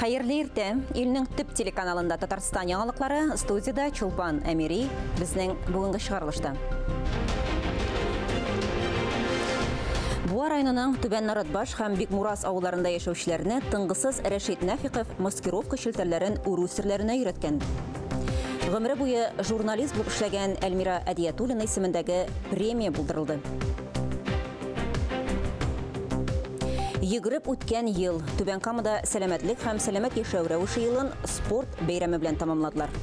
Хайырлы ирте, илнең төп телеканалында Татарстан яңалыклары, студияда Чулпан Әмири, безнең бүгенге чыгарылышта. Буа районының Түбән Наратбаш һәм Бикмурас авылларында яшәүчеләрне тыңгысыз Рәшит Нәфиқов маскировка шелтәрләрен үрү серләренә өйрәткән. Гомере буе журналист булып эшләгән Әлмира Әдиятуллина исемендәге премия булдырылды. Йөгереп үткән ел Түбән Камада сәламәтлек һәм сәламәт яшәү рәвеше елын спорт бәйрәме белән тамамладылар.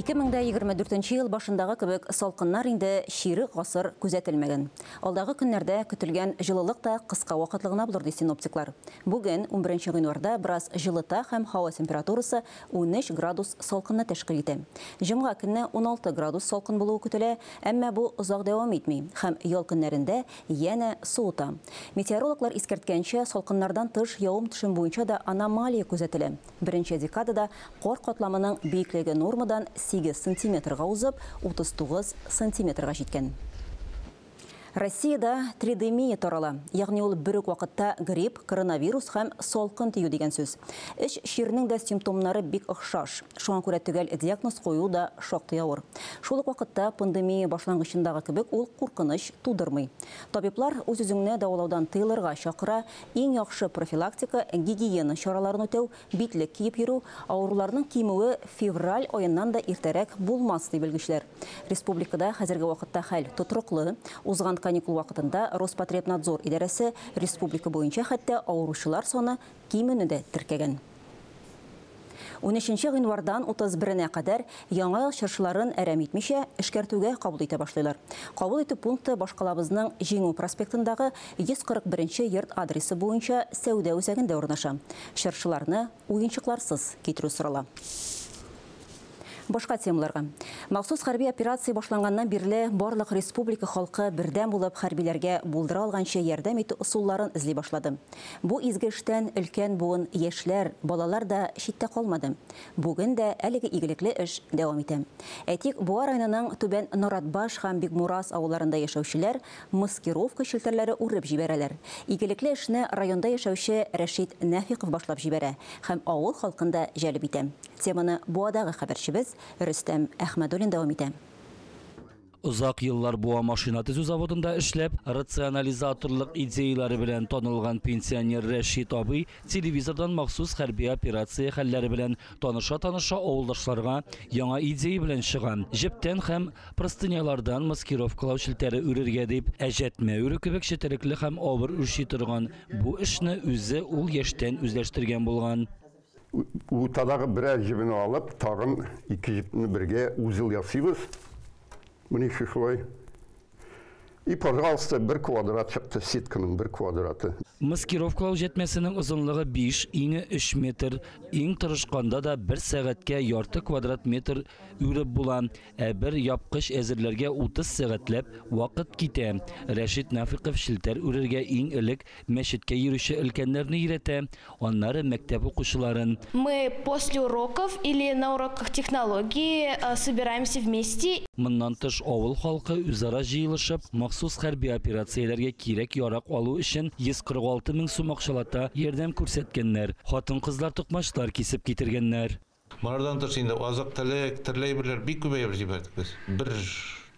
Меңдә 24 ел башындагы кебек салкыннар инде ширек гасыр күзәтелмәгән. Алдагы көннәрдә көтелгән җылылык та кыска вакытлыгына булыр ди синоптиклар. Бүген 11 гыйнварда бераз җылыта һәм һава температурасы 13 градус салкынны тәшкил итә. Җомга көнне 16 градус салкын булуы көтелә, әмма бу озак дәвам итми һәм ял көннәрендә янә суыта. Метеорологлар искәрткәнчә, салкыннардан тыш явым-төшем буенча да аномалия күзәтелә. Беренче декадада кар катламының биеклеге нормадан 8 сантиметрга узып, 39 сантиметрга җиткән. Россиядә тридемия тарала, ягъни ул бер үк вакытта грипп, коронавирус һәм салкын тию дигән сүз. Эш ширнең дә симптомнары бик охшаш. Шуңа күрә төгәл диагноз кую да шактый авыр. Шул ук вакытта пандемия башлангычындагы кебек ул куркыныч тудырмый. Табиблар үз-үзеңне дәвалаудан тыйлырга чакыра, иң яхшы профилактика гигиена чараларын үтәү, битлек киеп йөрү, авыруларның кимүе февраль аеннан да иртәрәк булмас ди белгечләр. Республикада хәзерге вакытта хәл тотырлыклы. Узган каникул вакытында Роспотребнадзор идарәсе республика буенча хәтта авыручылар саны кимүне дә теркәгән. 13 гыйнвардан 31-нә кадәр яңа ел чыршыларын әрәм итмичә эшкәртүгә кабул итә башлыйлар. Кабул итү пункты Башкалабызның Җиңү проспектындагы 141 йорт адресы буенча сәүдә үзәгендә урнаша. Чыршыларны уенчыкларсыз китерү сорала. Башка темаларга. Махсус хәрби операция башланганнан бирле барлык республика халкы бердәм булып хәрбиләргә булдыра алганча ярдәм итү усулларын эзли башлады. Бу изге эштән өлкән буын яшьләр, балалар да читтә калмады. Бүген дә әлеге игелекле эш дәвам итә. Әйтик, Буа районының Түбән Наратбаш һәм Бикмурас авылларында яшәүчеләр маскировка шелтәрләре үреп җибәрәләр. Игелекле эшне районда яшәүче Рәшит Нәфиқов башлап җибәрә һәм авыл халкында җәлеп итә. Теманы Буадагы хәбәрчебез Рөстәм Әхмәдуллин дәвам итә. Узак еллар Буа машина төзү заводында эшләп, рационализаторлык идеялары белән танылган пенсионер Рәшит абый телевизордан махсус хәрби операция хәлләре белән таныша-таныша авылдашларга яңа идея белән чыган. Җептән һәм простынялардан маскировкалау шелтәре үрергә дип, әҗәтмә үрү кебек четерекле һәм авыр үрши торган бу эшне үзе ул яшьтән үзләштергән булган. Утадагы берәр җибене алып, тагын 2 җипне бергә үзел ясыйбыз. Менә шулай. И, пожалуйста, 1 квадрат чыкты, сетканың 1 квадраты. Маскировкалау җәтмәсенең озынлыгы 5, иңе 3 метр, иң тырышканда да 1 сәгатькә ярты квадрат метр үреп була. Бер япкыч әзерләргә 30 сәгатьләп вакыт китә. Рәшит Нәфиқов шелтәр үрергә иң элек мәчеткә йөрүче өлкәннәрне өйрәтә, аннары мәктәп укучыларын. Мы после уроков или на уроках технологии собираемся вместе. Моннан тыш авыл халкы үзара җыелышып, махсус хәрби операцияләргә кирәк ярак алу өчен 146 мең сум акчалата ярдәм күрсәткәннәр. Хатын-кызлар тукмачлар кисеп китергәннәр. Монардан тыш инде азык-төлек, тирләйберләр бик күбәеп җибәрдек без.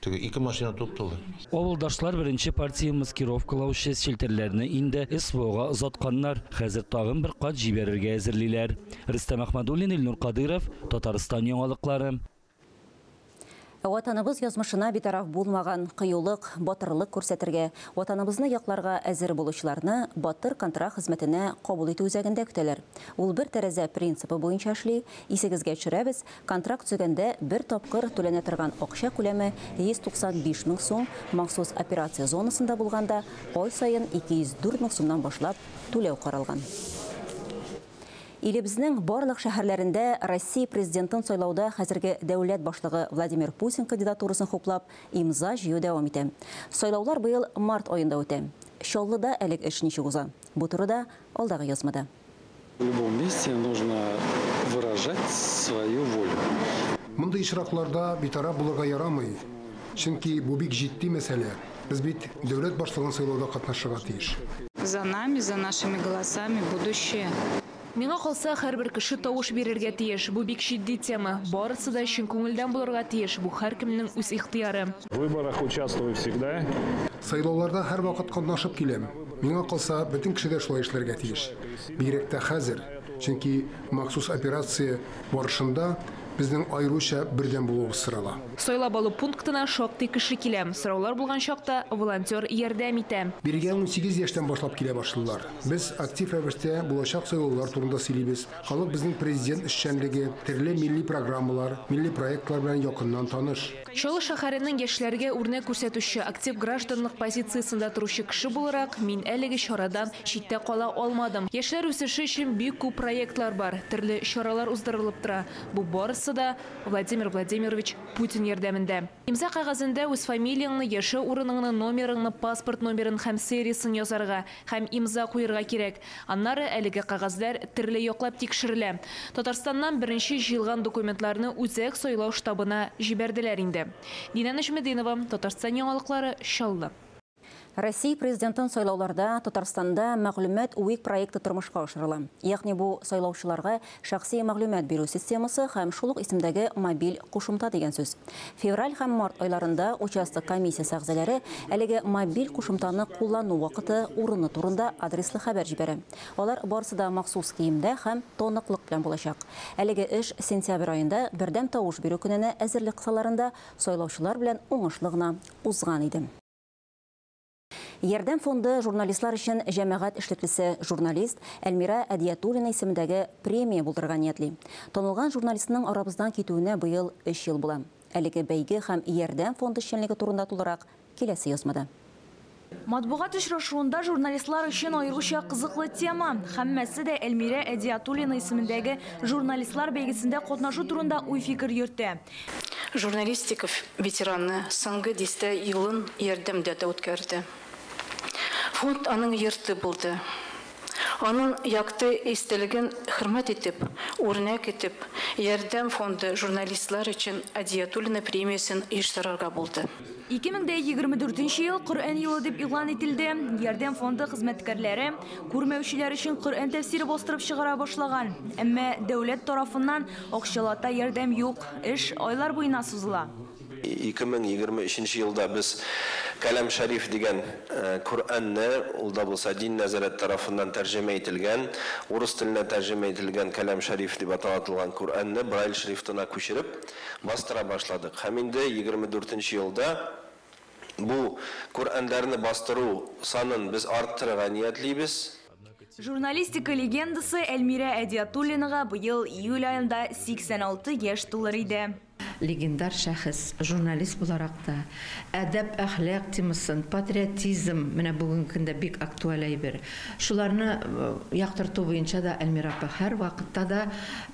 2 машина тукталды. Авылдашлар беренче партия маскировкалаучы шелтәрләрне инде СВОга озатканнар. Хәзер тагын бер кат җибәрергә әзерлиләр. Рөстәм Әхмәдуллин, Илнур Кадыров, Татарстан яңалыклары. Ватаныбыз язмышына битараф булмаган кыюлык, батырлык күрсәтергә, ватаныбызны якларга әзер булучыларны батыр контракт хезмәтенә кабул итү үзәгендә көтәләр. Ул бер тәрәзә принципы буенча эшли. Исегезгә төшерәбез, контракт төзегәндә бер тапкыр түләнә торган акча күләме 195 мең сум, махсус операция зонасында булганда ай саен 204 мең сумнан башлап түләү каралган. Илебезнең барлык шәһәрләрендә Россия президентын сайлауда хәзерге дәүләт башлыгы Владимир Путин кандидатурасын хуплап имза җыю дәвам итә. Сайлаулар быел март аенда үтә. Чаллыда әлег эш ничек уза? Бу турыда алдагы язмада. В любом месте нужно выражать свою волю. Мондай очракларда битараф булырга ярамый. Чөнки бу бик җитди мәсьәлә. Без бит дәүләт башлыгын сайлауда катнашырга тиеш. За нами, за нашими голосами будущее. Миңа калса, һәрбер кеше тавыш бирергә тиеш. Бу бик җитди тема. Барысы да чын күңелдән булырга тиеш. Бу һәркемнең үз ихтыяры. В выборах участвую всегда. Сайлауларда һәр вакыт катнашып киләм. Миңа калса, бөтен кеше дә шулай эшләргә тиеш. Бигрәк тә хәзер, чөнки махсус операция барышында безнең айруча бердәм булуыбыз сорала. Сайлап алу пунктына шактый кеше килә. Сораулар булган чакта волонтер ярдәм итә. Биргә 18 яшьтән башлап килә башлыйлар. Без актив рәвештә булачак сайлаулар турында сөйлибез. Халык безнең президент эшчәнлеге, төрле милли программалар, милли проектлар белән якыннан таныш. Чаллы шәһәренең яшьләргә үрнәк күрсәтүче актив гражданлык позициясында торучы кеше буларак, мин әлеге чарадан читтә кала алмадым. Яшьләр үсеше өчен бик күп проектлар бар, төрле чаралар уздырылып тора. Бу барысы да Владимир Владимирович Путин ярдәмендә. Имза кагазында үз фамилияңны, яше урыныңны, номерыңны, паспорт номерын һәм сериясын язарга һәм имза куярга кирәк. Аннары әлеге кагазлар төрле яклап тикшерелә. Татарстаннан беренче җыелган документларны үзәк сайлау штабына җибәрделәр инде. Дина Нәҗмәдинова, Татарстан яңалыклары, Чаллы. Россия президентын сайлауларда Татарстанда мәгълүмат уик проекты тормышка ашырыла. Ягъни бу сайлаучыларга шәхси мәгълүмат бирү системасы һәм шул ук исемдәге мобиль кушымта дигән сүз. Февраль һәм март айларында участок комиссиясе әгъзалары әлеге мобиль кушымтаны куллану вакыты, урыны турында адреслы хәбәр җибәрә. Алар барысы да махсус киемдә һәм тоныклык белән булачак. Әлеге эш сентябрь аенда бердәм тавыш бирү көненә әзерлек кысаларында сайлаучылар белән уңышлы гына узган иде. Ярдәм фонды журналистлар өчен җәмәгать эшлеклесе журналист Әлмира Әдиятуллина исемендәге премия булдырырга ниятли. Танылган журналистның арабыздан китүенә быел 3 ел була. Әлеге бәйге һәм ярдәм фонды эшчәнлеге турында тулырак киләсе язмада. Матбугат очрашуында журналистлар өчен аеруча кызыклы тема. Һәммәсе дә Әлмира Әдиятуллина исемендәге журналистлар бәйгесендә катнашу турында уй-фикер йөртә. Журналистика ветераны соңгы 10 елын ярдәмдә үткәрде. Фонд аның йорты булды. Аның якты истәлеген хөрмәт итеп, үрнәк итеп, ярдәм фонды журналистлар өчен Әдиятуллина премиясын оештырырга булды. 2024 ел Коръән елы дип игълан ителде. Ярдәм фонды хезмәткәрләре күрмәүчеләр өчен Коръән тәфсире бастырып чыгара башлаган. Әмма дәүләт тарафыннан акчалата ярдәм юк, эш айлар буена сузыла. 2023 елда біз Кәләм Шариф деген Құр'анны, ул да булса дин нәзарәт тарафыннан тәрҗемә ителгән, урыс теленә тәрҗемә ителгән Кәләм Шариф дип аталган Құр'анны Брайль шрифтына күчереп бастыра башладык. Һәм инде 24 елда бу Құр'аннарны бастыру санын без арттырырга ниятлибез. Журналистика легендасы Әлмира Әдиятуллинага быел июль айында 86 яшь тулыр иде. Легендар шәхес, журналист буларак та, әдәп, әхлак темасын, патриотизм менә бүгенге көндә бик актуаль әйбер. Шуларны яктырту буенча да Әлмира апа һәр вакытта да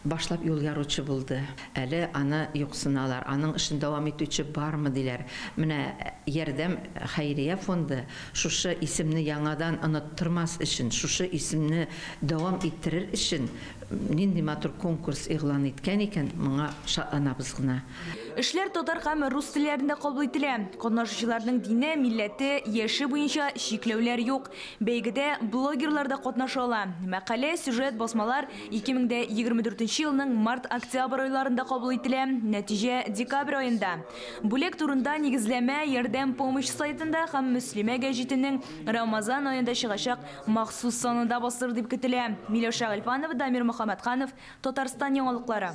башлап юл яручы булды. Әле аны юксыналар, аның эшен дәвам итүче бармы диләр. Менә ярдәм хәйрия фонды шушы исемне яңадан оныттырмас өчен, шушы исемне дәвам иттерер өчен нинди матур конкурс игълан иткән икән, моңа шатланабыз гына. Эшләр татар һәм рус телләрендә кабул ителә. Катнашучыларның дине, милләте, яше буенча чикләүләр юк. Бәйгедә блогерлар да катнаша ала. Мәкалә, сюжет, басмалар 2024 елның март-октябрь айларында кабул ителә. Нәтиҗә декабрь аенда. Бүлек турында нигезләмә ярдәм помощь сайтында һәм Мөслимә гәҗитенең Рамазан аенда чыгачак махсус санында бастыр дип көтелә. Миләүшә Гальфанова, Дамир Мөхәммәтханов, Татарстан яңалыклары.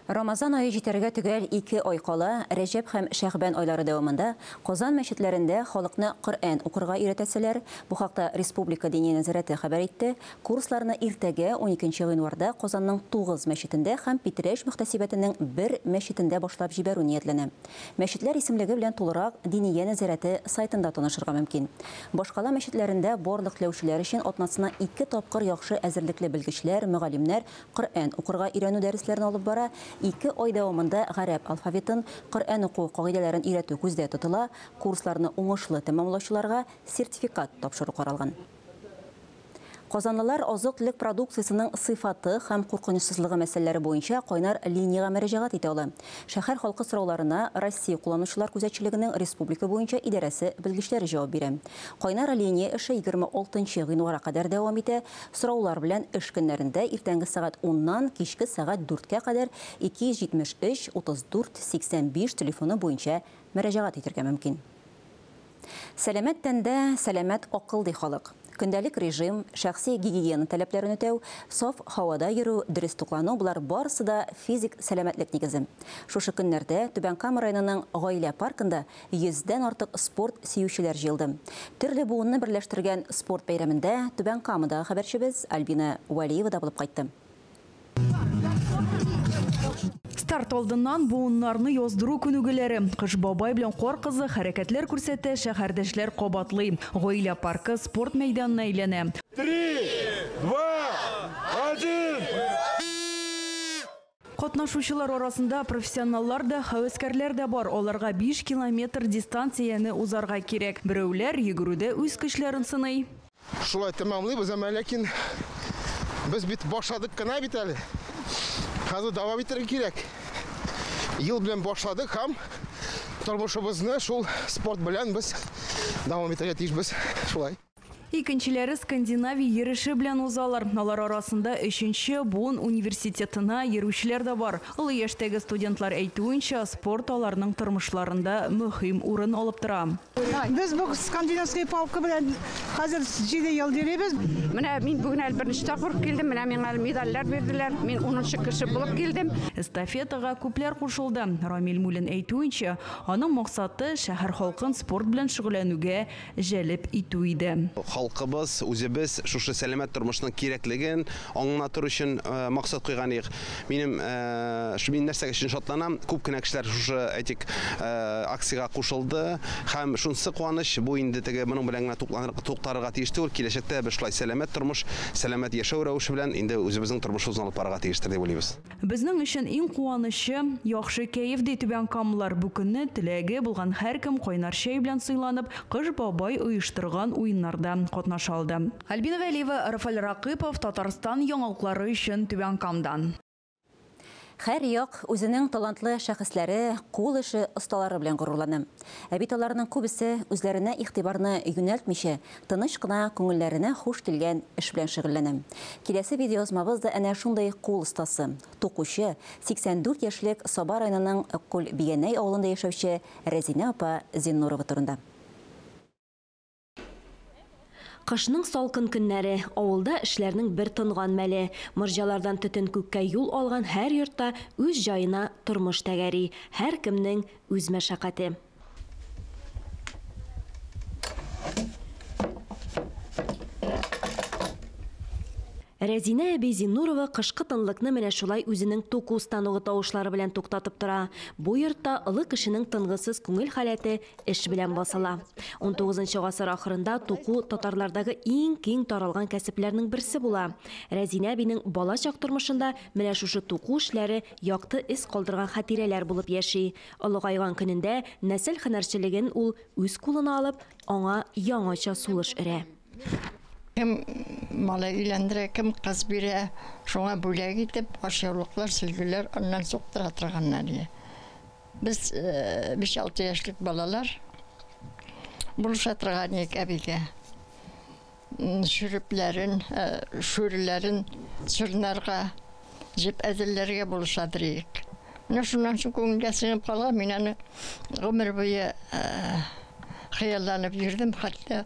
Рамазан айы җитәргә төгәл 2 ай кала Рәҗәб һәм Шәгъбан айлары дәвамында Казан мәчетләрендә халыкны Коръән укырга өйрәтәселәр. Бу хакта Республика дини нәзарәте хәбәр итте. Курсларны иртәгә 12 январьда Казанның 9 мәчетендә һәм Питрәш мөхтәсибәтенең 1 мәчетендә башлап җибәрү ниятләнә. Мәчетләр исемлеге белән тулырак Диния нәзарәте сайтында танышырга мөмкин. Башкала мәчетләрендә барлык теләүчеләр өчен атнасына 2 тапкыр яхшы әзерлекле белгечләр, мөгаллимнәр Коръән укырга өйрәнү дәресләрен алып бара. 2 ай дәвамында гарәп алфавитын, Коръән уку кагыйдәләрен өйрәтү күздә тотыла, курсларны уңышлы тәмамлаучыларга сертификат тапшыру каралган. Казанлылар азык-түлек продукциясының сыйфаты һәм куркынычсызлыгы мәсьәләләре буенча кайнар линияга мөрәҗәгать итә ала. Шәһәр халкы сорауларына Россия кулланучылар күзәтчелегенең республика буенча идарәсе белгечләре җавап бирә. Кайнар линия эше 26 гыйнварга кадәр дәвам итә. Сораулар белән эш көннәрендә иртәнге сәгать 10-нан кичке сәгать 4-кә кадәр 273 34 85 телефоны буенча мөрәҗәгать итәргә мөмкин. Сәламәт тәндә сәламәт акыл ди халык. Көндәлек режим, шәхси гигиена таләпләрен үтәү, саф һавада йөрү, дөрес туклану булар барысы да физик сәламәтлек нигезе. Шушы көннәрдә Түбән-Кама районының гаилә паркында 100дән артык спорт сөючеләр җыелды. Төрле буынны берләштергән спорт бәйрәмендә Түбән-Камада хәбәрчебез Альбина Валиева да булып кайтты. Старт алдыннан буыннарны яздыру күнүгеләре. Кыш бабай белән кар кызы хәрәкәтләр күрсәтә, шәһәрдәшләр кабатлый. Гаилә паркы спорт мәйданына әйләнә. 3, 2, 1. Катнашучылар арасында профессионаллар да, хәвескәрләр дә бар. Аларга 5 километр дистанцияны узарга кирәк. Берәүләр йөгерүдә үз көчләрен сыный. Шулай тәмамлыйбыз, ләкин без бит башладык кына бит әле. Хәзер дәвам итәргә кирәк. Ел белән башладык һәм тормышыбызны шул спорт белән без дәвам итәргә тиешбез. Шулай. Икенчеләре Скандинавия йөреше белән узалар. Алар арасында 3нче Бон университетына йөрүчеләр дә бар. Олы яшьтәге студентлар әйтүенчә, спорт аларның тормышларында мөһим урын алып тора. Без бу скандинавский полкы белән хәзер 7 ел йөрибез. Менә мин бүген әле беренче тапкыр килдем. Менә миңа медальләр бирделәр. Мин 10нчы кеше булып килдем. Эстафетага күпләр кушылды. Рамил Мулин әйтүенчә, аның максаты шәһәр халкын спорт белән шөгыльләнүгә җәлеп итү иде. Халкыбыз, үзебез шушы сәламәт тормышның кирәклеген аңлатыр өчен максат куйганык. Мин нәрсәгә өчен шатланам. Күп кенә кешеләр шушы әйтик акциягә кушылды һәм шунысы куаныч. Бу инде теге моның белән генә туктарырга тиеш түгел. Киләчәктә без шулай сәламәт тормыш, сәламәт яшәү рәвеше белән инде үзебезнең тормышыбызны алып барырга тиештер дип уйлыйбыз. Безнең өчен иң куанычы яхшы кәеф ди Түбән-Камалар. Бу көнне теләге булган һәркем кайнар чәй белән сыйланып, кыш бабай оештырган уеннарда катнаша алды. Альбина Вәлиева, Рафаль Рақыпов, Татарстан яңалыклары өчен Түбән-Камадан. Һәр як үзенең талантлы шәхесләре, кул эше осталары белән горурлана. Ә бит аларның күбесе үзләренә игътибарны юнәлтмичә, тыныч кына күңелләренә хуш килгән эш белән шөгыльләнә. Киләсе видеозмабыз да әнә шундый кул остасы, тукучы, 84 яшьлек Саба районының Күл-Бигәнәй авылында яшәүче Рәзинә апа Зиннурова турында. Кышның салкын көннәре, авылда эшләрнең бер тынган мәле. Морҗалардан төтен күккә юл алган һәр йортта үз җаена тормыш тәгәри. Һәр кемнең үз мәшәкате. Рәзинә әби Зиннурова кышкы тынлыкны менә шулай үзенең туку станогы тавышлары белән туктатып тора. Бу йортта олы кешенең тынгысыз күңел халәте эш белән басыла. 19-нчы гасыр ахырында туку татарлардагы иң киң таралган кәсепләрнең берсе була. Рәзинә әбинең балачак тормышында менә шушы туку эшләре якты эз калдырган хатирәләр булып яши. Олыгайган көнендә нәсел һөнәрчелеген ул үз кулына алып, аңа яңача сулыш өрә. Кем мала үйләндерә, кем кыз бирә, шуңа бүләк итеп, ашъяулыклар, сөлгеләр аннан суктыра торганнар. Без 5-6 яшьлек балалар булыша торган әбигә. Шүрепләрен, шүрләрен сөрнәргә, җеп әзерләргә булышадыр ик. Менә шуннан соң күңелгә сыгып калган, мин аны гомер буе хыялланып йөрдем, хәтта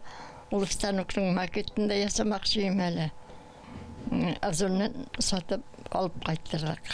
ул станокның макетында ясамакчы әле. Азоннан сатып алып кайттырдык.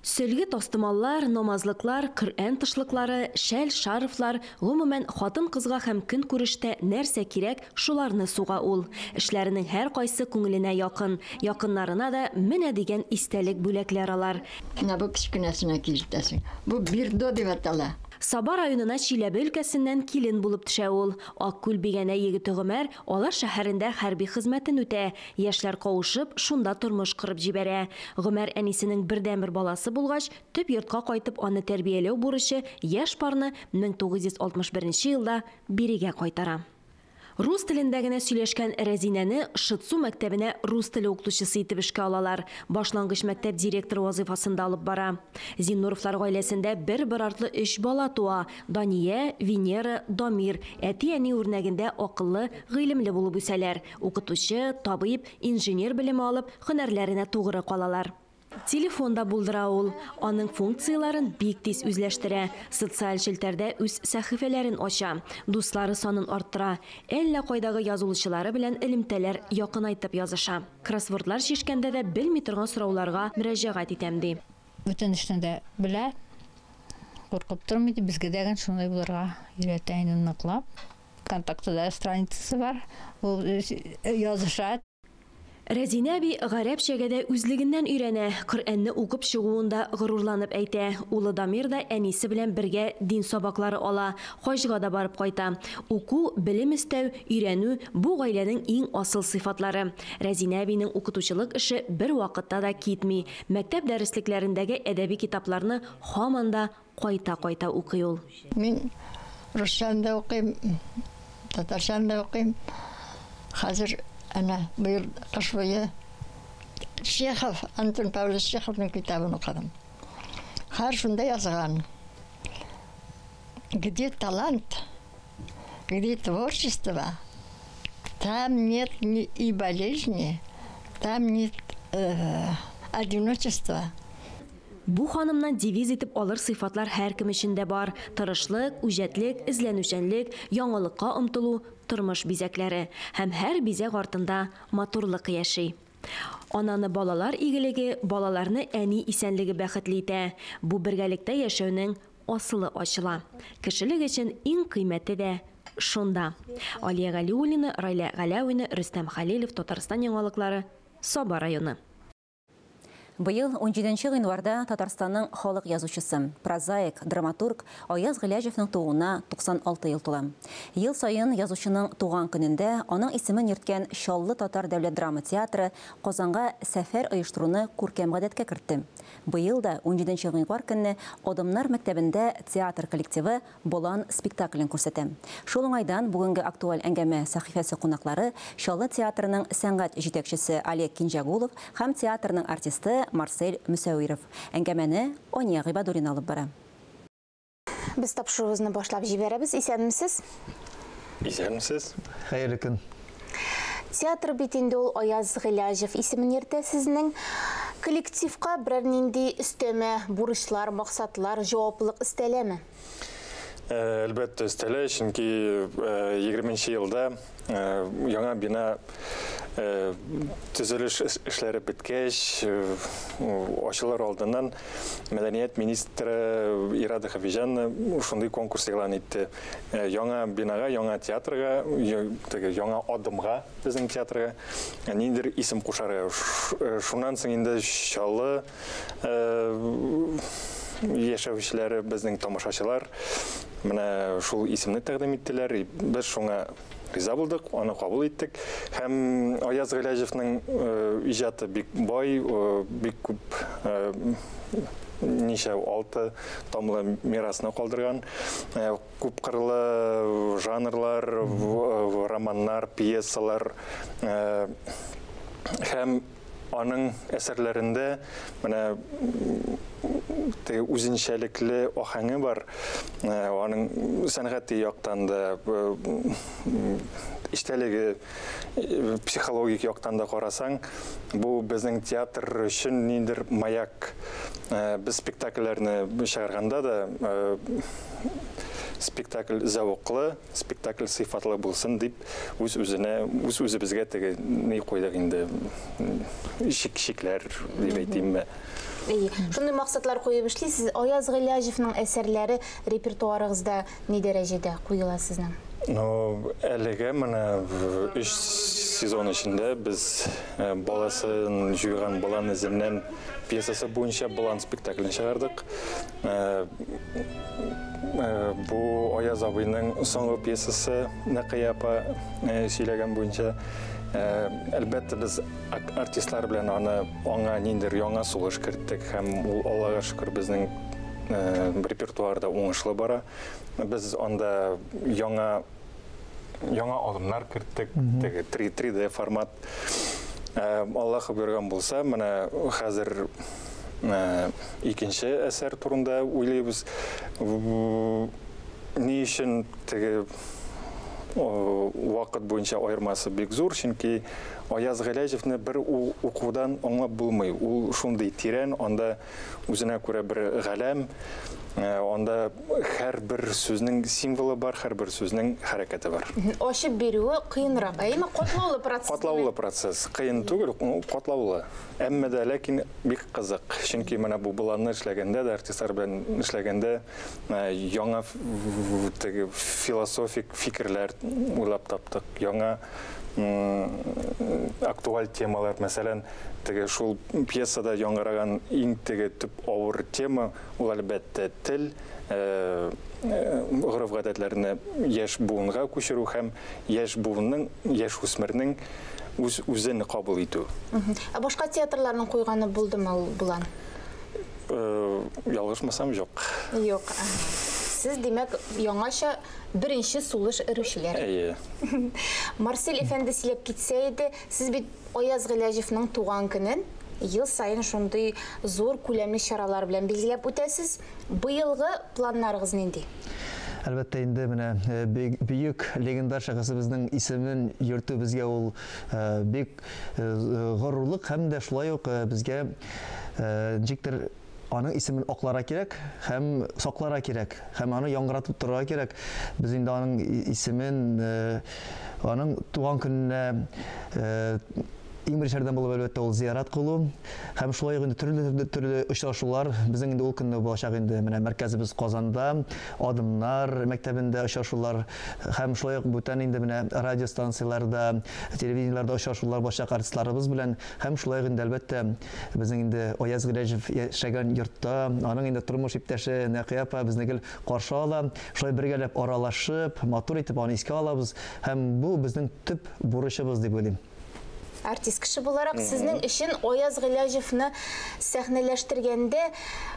Сөлге тастымаллар, намазлыклар, Коръән тышлыклары, шәл, шарфлар, гомумән хатын-кызга һәм көн күрештә нәрсә кирәк, шуларны суга ул. Эшләренең һәр кайсы күңеленә якын, якыннарына да менә дигән истәлек бүләкләр алар. Менә бу кичкенәсенә килтәсең. Бу бирдо дип атала. Саба районына Чиләбе өлкәсеннән килен булып төшә ул. Аккүл-Бигәнәй егете Гомәр алар шәһәрендә хәрби хезмәтен үтә. Яшьләр кавышып, шунда тормыш кырып җибәрә. Гомәр әнисенең бердәнбер баласы булгач, төп йортка кайтып аны тәрбияләү бурычы яшь парны 1961 елда Бирегә кайтара. Рус телендә генә сөйләшкән Рәзинәне Шытсу мәктәбенә рус теле укытучысы итеп эшкә алалар. Башлангыч мәктәп директоры вазифасында алып бара. Зиннуровлар гаиләсендә бер артлы 3 бала туа. Дания, Венера, Дамир. Әти-әни үрнәгендә акыллы, гыйлемле булып үсәләр. Укытучы, табиб, инженер белеме алып, һөнәрләренә тугры калалар. Телефонда булдыра ул. Аның функцияларын бик тиз үзләштерә. Социаль челтәрдә үз сәхифәләрен ача. Дуслары санын арттыра. Әллә кайдагы язылучылары белән элемтәләр якынайтып языша. Кроссвордлар шишкәндә дә белми торган сорауларга мөрәҗәгать итәм ди. Бүтән эшне дә белә. Куркып тормыйды, безгә дәгән шундай булырга өйрәтә инде ныклап. Контактта страницасы бар. Ул языша. Рәзинә әби гарәпчәгә дә үзлегеннән өйрәнә. Коръәнне укып чыгуында горурланып әйтә. Улы Дамир да әнисе белән бергә дин сабаклары ала. Хаҗга да барып кайта. Уку, белем истәү, өйрәнү бу гаиләнең иң асыл сыйфатлары. Рәзинә әбинең укытучылык эше бер вакытта да китми. Мәктәп дәреслекләрендәге әдәби китапларны һаман да кайта-кайта укый ул. Мин русчанда укыйм, татарчанда укыйм. Хәзер Ana bir kış boyu Çexov, Anton Pavlovich Çexov'un kitabını okudum. Her şunda yazgan. Где талант, где творчество, там нет и болезни, там нет одиночества. Бу ханымнан девиз итеп алыр сыйфатлар һәркем өчендә бар. Тырышлык, үҗәтлек, эзләнүчәнлек, яңалыкка омтылу, тормыш бизәкләре һәм һәр бизәк артында матурлык яши. Ананы балалар игелеге, балаларны әни исәнлеге бәхетле итә. Бу бергәлектә яшәүнең асылы ачыла. Кешелек өчен иң кыйммәте дә шунда. Алия Галиуллина, Райля Галәвина, Рөстәм Хәлилов, Татарстан яңалыклары, Саба районы. Быйыл 17 гыйнварда Татарстанның халык язучысы, прозаик, драматург Аяз Гыйләҗевнең тууына 96 ел тула. Ел сайын язучының туган көнендә аның исемен йөрткән Чаллы татар дәүләт драма театры Казанга сәфәр оештыруны күркәм гадәткә кертте. Быйыл да 17 гыйнвар көнне Адымнар мәктәбендә театр коллективы Болан спектаклен күрсәтә. Шул уңайдан бүгенге актуаль әңгәмә сәхифәсе кунаклары Чаллы театрының сәнгать җитәкчесе Олег Кинҗагулов һәм театрның артисты Марсель Мөсәвиров. Әңгәмәне Ония Гыйбадуллина алып бара. Без тапшыруыбызны башлап җибәрәбез. Исәнмесез? Исәнмесез. Хәерле көн. Театр битендә ул Аяз Гыйләҗев исемен йөртә сезнең. Коллективка берәр нинди өстәмә бурычлар, максатлар, җаваплылык өстәләме? Әлбәттә өстәлә, чөнки 20 елда яңа бина төзелеш эшләре беткәч, ачылыр алдыннан Мәдәният министры Ирада Хәбижан шундый конкурс игълан итте. Яңа бинага, яңа театрга, яңа адымга безнең театрга ниндидер исем кушарга. Шуннан соң инде Чаллы яшәүчеләре, безнең тамашачылар менә шул исемне тәкъдим иттеләр. Без шуңа риза булдык, аны кабул иттек. Һәм Аяз Гыйләҗевнең иҗаты бик бай, бик күп ничә 6 томлы мирасны калдырган. Күп кырлы жанрлар, романнар, пьесалар һәм аның әсәрләрендә менә үзенчәлекле ахаңы бар. Аның сәнгате яктан да, иштәлеге психологик яктан да карасаң, бу безнең театр өчен ниндидер маяк. Без спектакльләрне чыгарганда да спектакль зәвыклы, спектакль сыйфатлы булсын дип үзебезгә теге ни куйдык инде, шикләр дип әйтим. Шундый максатлар куеп эшлисез. Аяз Гыйләҗевнең әсәрләре репертуарыгызда ни дәрәҗәдә куела сезнең? Әлегә менә 3 сезон эчендә без баласын җыйган Балан эземнән пьесасы буенча Балан спектаклен чыгардык. Бу Аяз абыйның соңгы пьесасы Нәкыя апа сөйләгән буенча. Әлбәттә без артистлар белән аңа ниндидер яңа сулыш керттек һәм ул Аллага шөкер безнең репертуарда уңышлы бара. Без анда яңа яңа алымнар керттек, 3D формат. Аллаһы бергән булса, менә хәзер икенче әсәр турында уйлыйбыз. Ни өчен теге вакыт буенча айырмасы бик зур, чөнки Аяз Галәҗевне бер укудан аңлап булмый. Ул шундый тирән, анда үзенә күрә бер галәм, анда һәрбер сүзнең символы бар, һәрбер сүзнең хәрәкәте бар. Ачып бирүе кыенрак, әйме катлаулы процесс. Катлаулы процесс. Кыен түгел, катлаулы. Әмма дә ләкин бик кызык. Чөнки менә бу буланны эшләгәндә, артистлар белән эшләгәндә яңа философик фикерләр уйлап таптык. Яңа актуаль темалар, мәсәлән, теге шул пьесада яңгыраган иң теге төп авыр тема ул әлбәттә тел, гырыф-гадәтләрне яшь буынга күчерү һәм яшь буынның, яшь үсмернең үзен кабул итү. Башка театрларның куйганы булдымы ул булан? Ялгышмасам, юк. Юк. Сез демәк яңаша беренче сулыш өрүчеләр. Марсель әфәнде сөйләп китсә иде, сез бит Аяз Галәҗевнең туган көнен ел сайын шундый зур күләмле чаралар белән билгеләп үтәсез. Быелгы планнарыгыз нинди? Әлбәттә инде менә бөек легендар шәхесебезнең исемен йөртү безгә ул бик горурлык һәм дә шулай ук безгә ничектер аның исемен аклара кирәк һәм саклара кирәк һәм аны яңгыратып торырга кирәк. Без инде аның исемен аның туган көненә иң беренчеләрдән булып әлбәттә ул зиярат кылу һәм шулай инде төрле очрашулар безнең инде ул көнне булачак инде менә мәркәзебез Казанда, Адымнар мәктәбендә очрашулар һәм шулай ук бүтән инде менә радиостанцияларда, телевидениеларда очрашулар булачак артистларыбыз белән һәм шулай инде әлбәттә безнең инде Аяз Галәҗев яшәгән йортта аның инде тормыш иптәше Нәкый апа безне каршы ала, шулай бергәләп аралашып, матур итеп аны искә алабыз һәм бу безнең төп бурычыбыз дип уйлыйм. Артист кеше буларак сезнең өчен Аяз Галәҗевне сәхнәләштергәндә,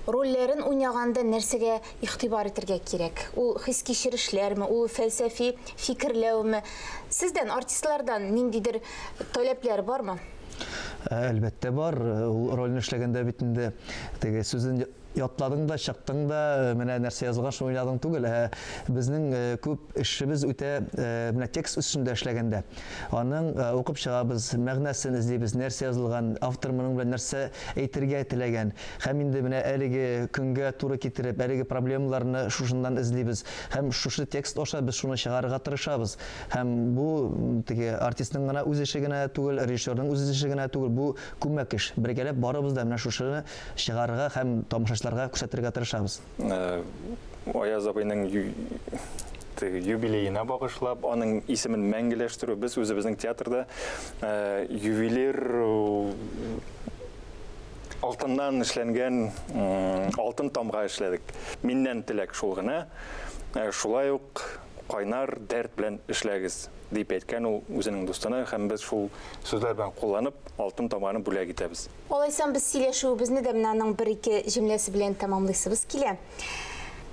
рольләрен уйнаганда нәрсәгә игътибар итәргә кирәк? Ул хис кичерешләрме, ул фәлсәфи фикерләүме? Сездән, артистлардан ниндидер таләпләр бармы? Әлбәттә бар. Ул рольне эшләгәндә бит инде теге сүзен ятладың да, чыктың да, менә нәрсә язылган шуны уйладың түгел. Безнең күп эшебез үтә менә текст өстендә эшләгәндә. Аның укып чыгабыз, мәгънәсен эзлибез, нәрсә язылган, автор моның белән нәрсә әйтергә теләгән. Һәм инде менә әлеге көнгә туры китереп, әлеге проблемаларны шушыннан эзлибез. Һәм шушы текст аша без шуны чыгарырга тырышабыз. Һәм бу теге артистның гына үз эше генә түгел, режиссерның үз эше генә түгел, бу күмәк эш. Бергәләп барыбыз да менә шушыны чыгарырга һәм тамашачыларга күрсәтергә тырышабыз. Аяз абыйның юбилейына багышлап, аның исемен мәңгеләштерү, без үзебезнең театрда ювелир алтыннан эшләнгән алтын тамга эшләдек. Миннән теләк шул гына. Шулай ук кайнар дәрт белән эшләгез дип әйткән ул үзенең дустына, һәм без шул сүзләр белән кулланып алтын тамганы бүләк итәбез. Алайсам без сөйләшүебезне дә менә аның бер-ике җөмләсе белән тәмамлыйсыбыз килә.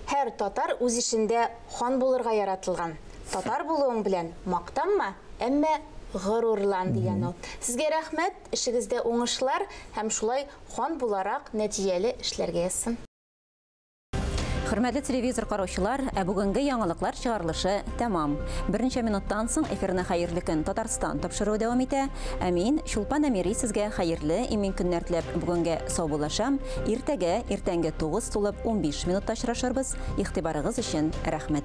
Һәр татар үз эшендә хан булырга яратылган. Татар булуың белән мактанма, әмма горурлан дигән ул. Сезгә рәхмәт, эшегездә уңышлар һәм шулай хан буларак нәтиҗәле эшләргә язсын. Хөрмәтле телевизор караучылар, бүгенге яңалыклар чыгарылышы тәмам. Берничә минуттан соң эфирне хәерле көн Татарстан тапшыру дәвам итә. Мин Шулпан Әмири сезгә хәерле имин көннәр теләп бүгенге саубуллашам. Иртәгә 9 тулып 15 минутта очрашырбыз. Игътибарыгыз өчен рәхмәт.